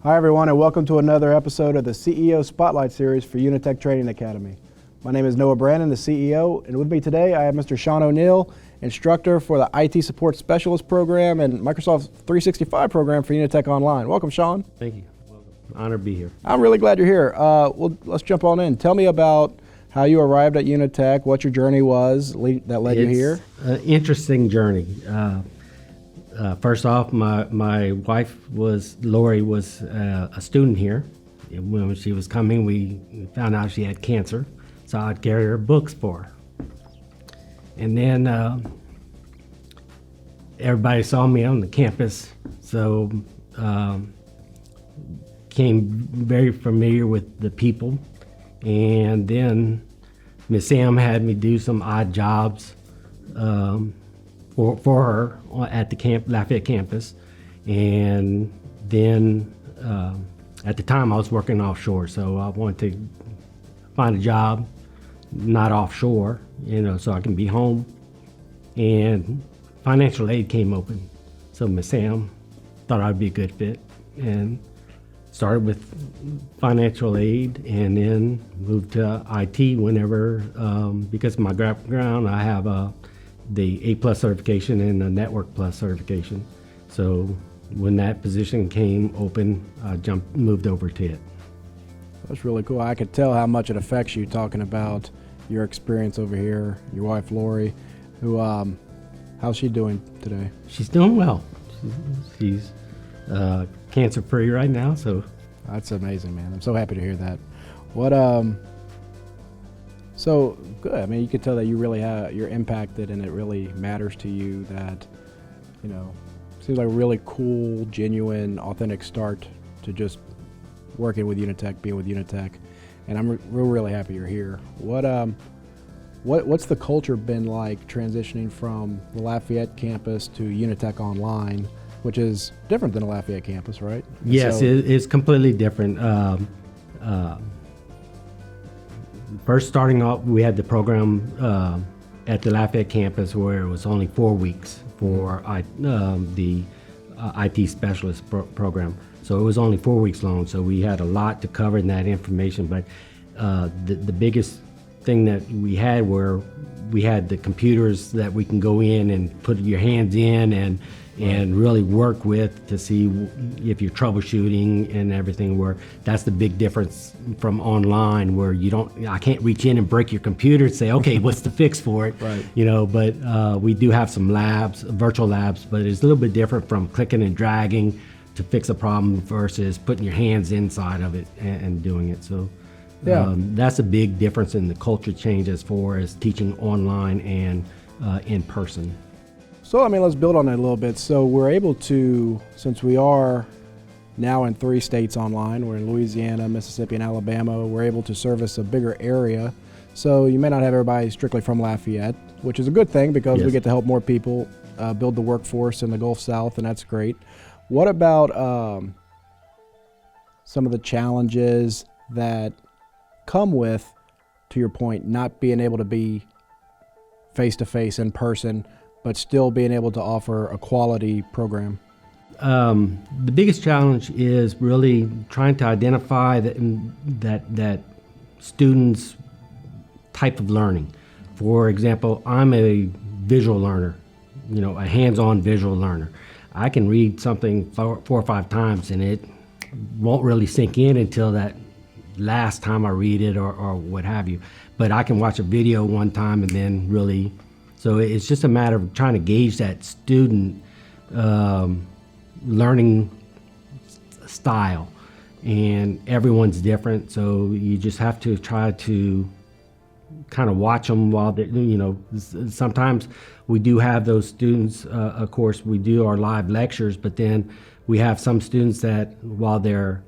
Hi everyone, and welcome to another episode of the CEO Spotlight Series for Unitech Training Academy. My name is Noah Brandon, the CEO, and with me today I have Mr. Sean O'Neill, instructor for the IT Support Specialist Program and Microsoft 365 program for Unitech Online. Welcome, Sean. Thank you. Welcome. Honored to be here. I'm really glad you're here. Well, let's jump on in. Tell me about how you arrived at Unitech, what your journey was that led you here. It's an interesting journey. First off, my wife Lori was a student here. When she was coming, we found out she had cancer, so I'd carry her books for her. And then everybody saw me on the campus, so became very familiar with the people. And then Miss Sam had me do some odd jobs for her at the Lafayette campus. And then at the time I was working offshore, so I wanted to find a job not offshore, so I can be home. And financial aid came open, so Miss Sam thought I'd be a good fit and started with financial aid, and then moved to IT whenever, because of my background, I have the A+ certification and the Network Plus certification. So when that position came open, I moved over to it. That's really cool. I could tell how much it affects you talking about your experience over here. Your wife Lori, who, how's she doing today? She's doing well. She's cancer free right now, so. That's amazing, man. I'm so happy to hear that. So good. I mean, you can tell that you really you're impacted, and it really matters to you. That, seems like a really cool, genuine, authentic start to just working with Unitech, being with Unitech, and I'm really happy you're here. What's the culture been like transitioning from the Lafayette campus to Unitech Online, which is different than the Lafayette campus, right? Yes, it's completely different. First starting off, we had the program at the Lafayette campus where it was only 4 weeks for the IT specialist program. So it was only 4 weeks long, so we had a lot to cover in that information. But the biggest thing that we had were we had the computers that we can go in and put your hands in and really work with to see if you're troubleshooting and everything, where that's the big difference from online, where I can't reach in and break your computer and say, okay, what's the fix for it? Right. But we do have some labs, virtual labs, but it's a little bit different from clicking and dragging to fix a problem versus putting your hands inside of it and doing it. So yeah. That's a big difference in the culture change as far as teaching online and in person. So, let's build on that a little bit. So we're able to, since we are now in 3 states online, we're in Louisiana, Mississippi, and Alabama, we're able to service a bigger area. So you may not have everybody strictly from Lafayette, which is a good thing because we get to help more people build the workforce in the Gulf South, and that's great. What about some of the challenges that come with, to your point, not being able to be face-to-face in person, but still being able to offer a quality program? The biggest challenge is really trying to identify that student's type of learning. For example, I'm a visual learner, a hands-on visual learner. I can read something 4 or 5 times and it won't really sink in until that last time I read it or what have you. But I can watch a video one time and then really. So it's just a matter of trying to gauge that student learning style, and everyone's different. So you just have to try to kind of watch them while they're, sometimes we do have those students, of course, we do our live lectures, but then we have some students that while they're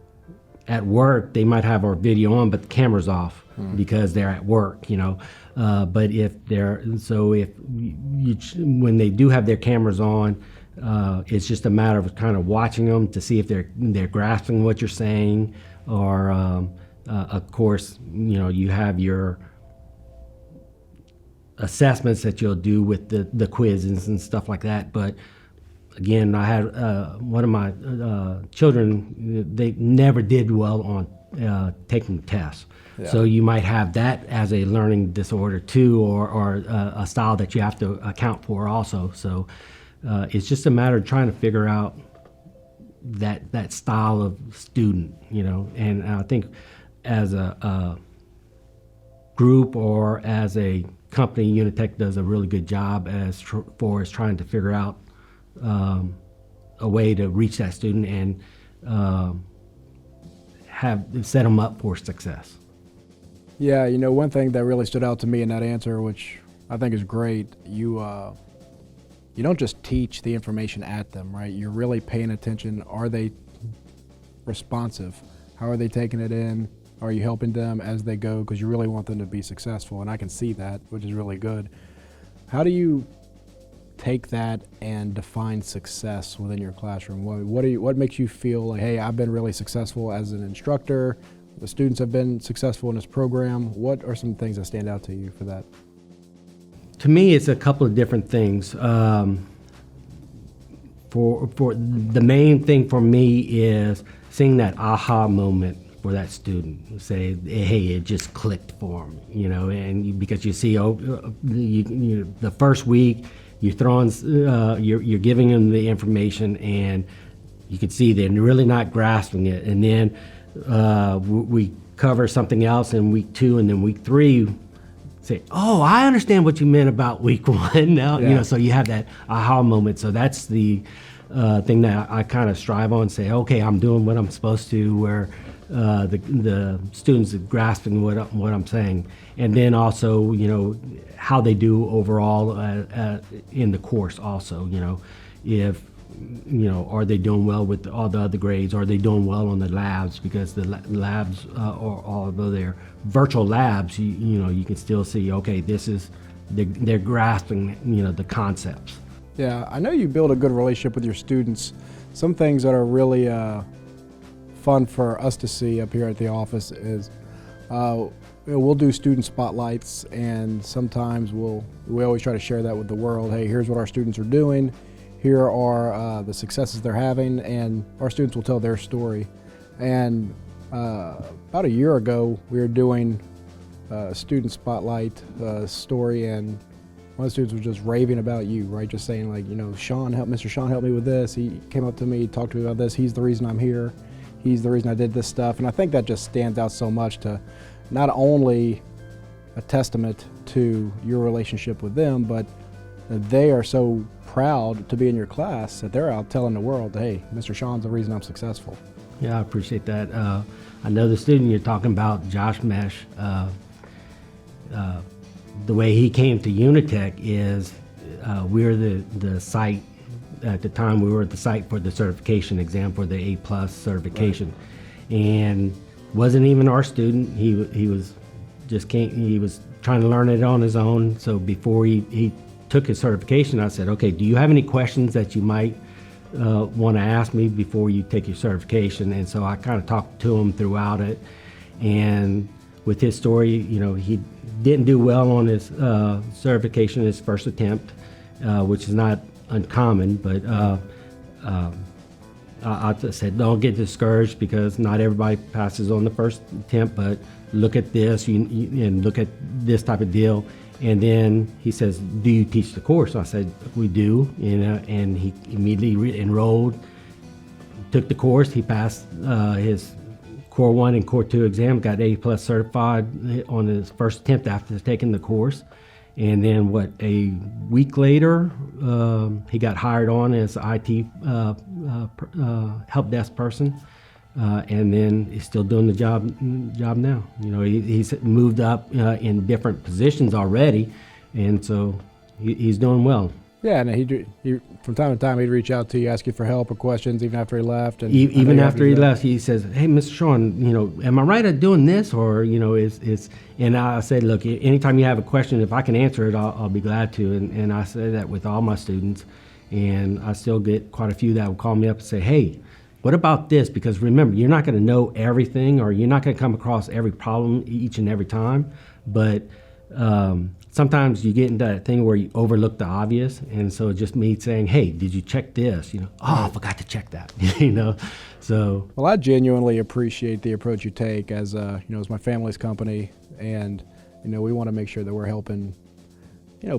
at work, they might have our video on, but the camera's off because they're at work, But when they do have their cameras on, it's just a matter of kind of watching them to see if they're grasping what you're saying, or of course, you have your assessments that you'll do with the quizzes and stuff like that. But again, I had one of my children, they never did well on taking tests. Yeah. So you might have that as a learning disorder too, or a style that you have to account for also. So it's just a matter of trying to figure out that style of student, and I think as a group or as a company, Unitech does a really good job as far as trying to figure out a way to reach that student and have set them up for success. Yeah, one thing that really stood out to me in that answer, which I think is great, you don't just teach the information at them, right? You're really paying attention. Are they responsive? How are they taking it in? Are you helping them as they go? Because you really want them to be successful, and I can see that, which is really good. How do you take that and define success within your classroom? What makes you feel like, hey, I've been really successful as an instructor, the students have been successful in this program? What are some things that stand out to you for that? To me, it's a couple of different things. For the main thing for me is seeing that aha moment for that student. Say, hey, it just clicked for them, and because you see, the first week you're throwing, you're giving them the information, and you can see they're really not grasping it, and then we cover something else in week 2, and then week 3. Say, oh, I understand what you meant about week 1 now. Yeah. So you have that aha moment. So that's the thing that I kind of strive on. Say, okay, I'm doing what I'm supposed to, where the students are grasping what I'm saying, and then also how they do overall in the course. Also, if are they doing well with all the other grades? Are they doing well on the labs? Because the labs, although they're virtual labs, you can still see, okay, they're grasping, the concepts. Yeah, I know you build a good relationship with your students. Some things that are really fun for us to see up here at the office is we'll do student spotlights, and sometimes we always try to share that with the world. Hey, here's what our students are doing. Here are the successes they're having, and our students will tell their story. And about a year ago, we were doing a student spotlight story, and one of the students was just raving about you, right? Just saying, like, Mr. Sean helped me with this. He came up to me, talked to me about this. He's the reason I'm here. He's the reason I did this stuff. And I think that just stands out so much to not only a testament to your relationship with them, but they are so proud to be in your class that they're out telling the world, hey, Mr. Sean's the reason I'm successful. Yeah, I appreciate that. I know the student you're talking about, Josh Mesh, the way he came to Unitech is we're the site. At the time, we were at the site for the certification exam for the A+ certification. Right. And wasn't even our student. He was trying to learn it on his own. So before he took his certification, I said, okay, do you have any questions that you might want to ask me before you take your certification? And so I kind of talked to him throughout it. And with his story, he didn't do well on his certification, his first attempt, which is not uncommon, but I said, don't get discouraged because not everybody passes on the first attempt, but look at this and look at this type of deal. And then he says, do you teach the course? I said, we do, and he immediately enrolled, took the course. He passed his Core 1 and Core 2 exam, got A+ certified on his first attempt after taking the course. And then a week later, he got hired on as IT help desk person. And then he's still doing the job now. He's moved up in different positions already, and so he's doing well. Yeah, and he from time to time he'd reach out to you, ask you for help or questions, even after he left. And even after he left, he says, "Hey, Mr. Sean, am I right at doing this, or is?" And I said, "Look, anytime you have a question, if I can answer it, I'll be glad to." And I say that with all my students, and I still get quite a few that will call me up and say, "Hey, what about this?" Because remember, you're not going to know everything, or you're not going to come across every problem each and every time. But sometimes you get into that thing where you overlook the obvious, and so just me saying, "Hey, did you check this?" Oh, I forgot to check that. So. Well, I genuinely appreciate the approach you take as as my family's company, and we want to make sure that we're helping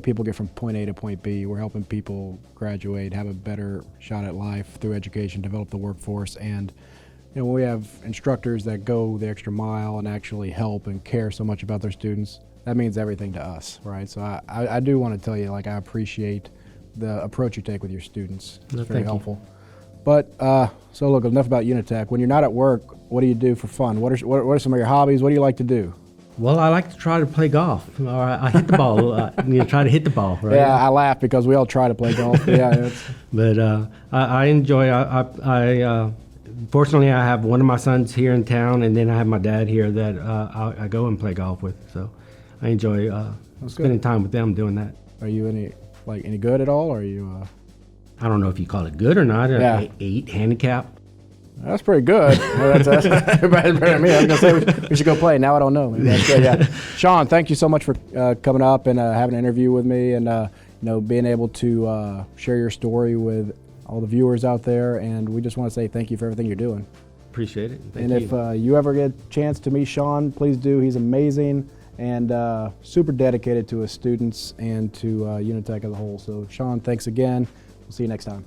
people get from point A to point B. We're helping people graduate, have a better shot at life through education, develop the workforce, and when we have instructors that go the extra mile and actually help and care so much about their students, that means everything to us, right? So I do want to tell you, I appreciate the approach you take with your students. It's very helpful. But so look, enough about Unitech. When you're not at work, what do you do for fun? What are some of your hobbies? What do you like to do? Well, I like to try to play golf. Or I hit the ball. Try to hit the ball. Right? Yeah, I laugh because we all try to play golf. Yeah, but I enjoy. Fortunately, I have one of my sons here in town, and then I have my dad here that I go and play golf with. So I enjoy spending time with them doing that. Are you any good at all? Or are you? I don't know if you call it good or not. Yeah. 8 handicap. That's pretty good. That's better than me. I was gonna say we should go play. Now I don't know. Maybe that's good. Yeah. Sean, thank you so much for coming up and having an interview with me, and being able to share your story with all the viewers out there. And we just want to say thank you for everything you're doing. Appreciate it. Thank you. If you ever get a chance to meet Sean, please do. He's amazing and super dedicated to his students and to Unitech as a whole. So Sean, thanks again. We'll see you next time.